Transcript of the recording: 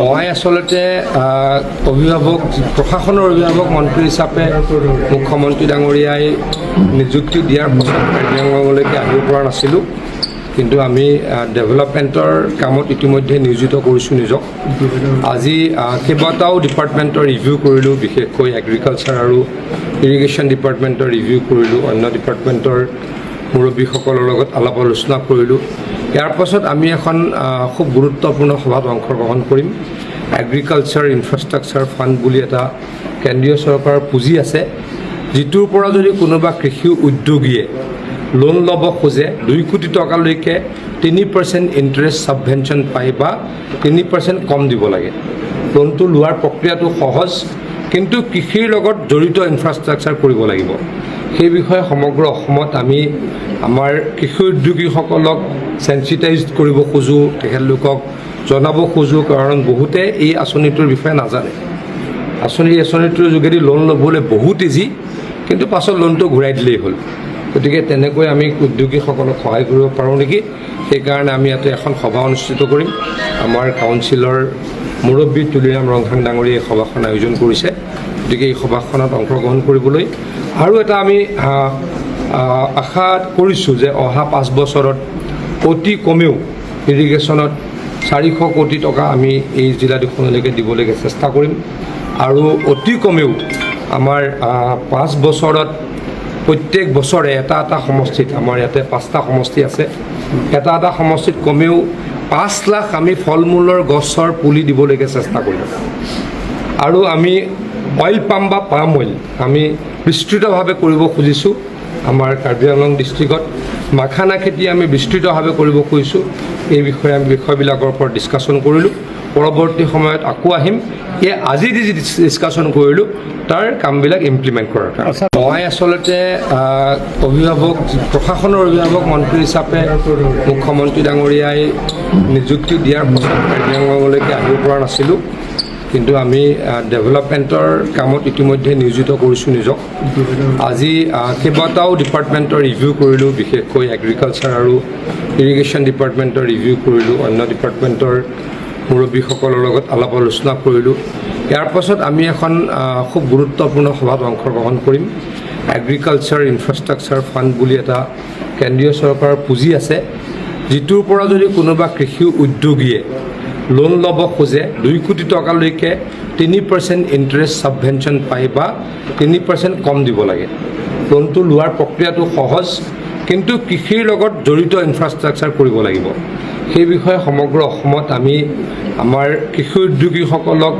মই আসলতে অভিভাৱক প্ৰশাসনৰ অভিভাৱক মন্ত্ৰী হিচাপে মুখ্যমন্ত্ৰী ডাঙৰীয়াই নিযুক্তি দিয়াৰ পাছত কাৰ্যালয়লৈকে আহিব পৰা নাছিলোঁ, কিন্তু আমি ডেভেলপমেণ্টৰ কামত ইতিমধ্যে নিয়োজিত কৰিছোঁ নিজক। আজি কেইবাটাও ডিপাৰ্টমেণ্টৰ ৰিভিউ কৰিলোঁ, বিশেষকৈ এগ্ৰিকালচাৰ আৰু ইৰিগেশ্যন ডিপাৰ্টমেণ্টৰ ৰিভিউ কৰিলোঁ, অন্য ডিপাৰ্টমেণ্টৰ মুৰব্বীসকলৰ লগত আলাপ আলোচনা কৰিলোঁ। ইয়াৰ পাছত আমি এখন খুব গুৰুত্বপূৰ্ণ সভাত অংশগ্ৰহণ কৰিম। এগ্ৰিকালচাৰ ইনফ্ৰাষ্ট্ৰাকচাৰ ফাণ্ড বুলি এটা কেন্দ্ৰীয় চৰকাৰৰ পুঁজি আছে, যিটোৰ পৰা যদি কোনোবা কৃষি উদ্যোগীয়ে লোন ল'ব খোজে 2 কোটি টকালৈকে 3% ইণ্টাৰেষ্ট ছাবভেনশ্যন পায় বা 3% কম দিব লাগে। লোনটো লোৱাৰ প্ৰক্ৰিয়াটো সহজ, কিন্তু কৃষিৰ লগত জড়িত ইনফ্ৰাষ্ট্ৰাকচাৰ কৰিব লাগিব। সেই বিষয়ে সমগ্ৰ অসমত আমি আমাৰ কৃষি উদ্যোগীসকলক চেঞ্চিটাইজ কৰিব খোজোঁ, তেখেতলোকক জনাব খোজোঁ, কাৰণ বহুতে এই আঁচনিটোৰ বিষয়ে নাজানে। আঁচনিটোৰ যোগেদি লোন ল'বলৈ বহুত ইজি, কিন্তু পাছত লোনটো ঘূৰাই দিলেই হ'ল। গতিকে তেনেকৈ আমি উদ্যোগীসকলক সহায় কৰিব পাৰোঁ নেকি, সেইকাৰণে আমি ইয়াতে এখন সভা অনুষ্ঠিত কৰিম। আমাৰ কাউন্সিলৰ মুৰব্বী তুলিৰাম ৰংহাং ডাঙৰীয়াই এই সভাখন আয়োজন কৰিছে। গতিকে এই সভাখনত অংশগ্ৰহণ কৰিবলৈ আৰু এটা আমি আশা কৰিছোঁ যে অহা 5 বছৰত অতি কমেও ইৰিগেশ্যনত 400 কোটি টকা আমি এই জিলা দুখনলৈকে দিবলৈকে চেষ্টা কৰিম। আৰু অতি কমেও আমাৰ 5 বছৰত প্ৰত্যেক বছৰে এটা সমষ্টিত, আমাৰ ইয়াতে 5টা সমষ্টি আছে, এটা সমষ্টিত কমেও 5 লাখ আমি ফল মূলৰ গছৰ পুলি দিবলৈকে চেষ্টা কৰিম। আৰু আমি অইল পাম বা পাম অইল আমি বিস্তৃতভাৱে কৰিব খুজিছোঁ। আমাৰ কাৰ্বি আংলং ডিষ্ট্ৰিক্টত মাখানা খেতি আমি বিস্তৃতভাৱে কৰিব খুজিছোঁ। এই বিষয়ে আমি বিষয়বিলাকৰ ওপৰত ডিছকাশ্যন কৰিলোঁ। পৰৱৰ্তী সময়ত আকৌ আহিম, আজি যি ডিছকাশ্যন কৰিলোঁ তাৰ কামবিলাক ইমপ্লিমেণ্ট কৰাৰ কাৰণে। মই আচলতে অভিভাৱক প্ৰশাসনৰ অভিভাৱক মন্ত্ৰী হিচাপে মুখ্যমন্ত্ৰী ডাঙৰীয়াই নিযুক্তি দিয়াৰ পাছত কাৰ্যালয়লৈকে আহিব পৰা নাছিলোঁ, কিন্তু আমি ডেভেলপমেণ্টৰ কামত ইতিমধ্যে নিয়োজিত কৰিছোঁ নিজক। আজি কেইবাটাও ডিপাৰ্টমেণ্টৰ ৰিভিউ কৰিলোঁ, বিশেষকৈ এগ্ৰিকালচাৰ আৰু ইৰিগেশ্যন ডিপাৰ্টমেণ্টৰ ৰিভিউ কৰিলোঁ, অন্য ডিপাৰ্টমেণ্টৰ মুৰব্বীসকলৰ লগত আলাপ আলোচনা কৰিলোঁ। ইয়াৰ পাছত আমি এখন খুব গুৰুত্বপূৰ্ণ সভাত অংশগ্ৰহণ কৰিম। এগ্ৰিকালচাৰ ইনফ্ৰাষ্ট্ৰাকচাৰ ফাণ্ড বুলি এটা কেন্দ্ৰীয় চৰকাৰৰ পুঁজি আছে, যিটোৰ পৰা যদি কোনোবা কৃষি উদ্যোগীয়ে লোন ল'ব খোজে 2 কোটি টকালৈকে 3% ইণ্টাৰেষ্ট ছাবভেনশ্যন পায় বা 3% কম দিব লাগে। লোনটো লোৱাৰ প্ৰক্ৰিয়াটো সহজ, কিন্তু কৃষিৰ লগত জড়িত ইনফ্ৰাষ্ট্ৰাকচাৰ কৰিব লাগিব। সেই বিষয়ে সমগ্ৰ অসমত আমি আমাৰ কৃষি উদ্যোগীসকলক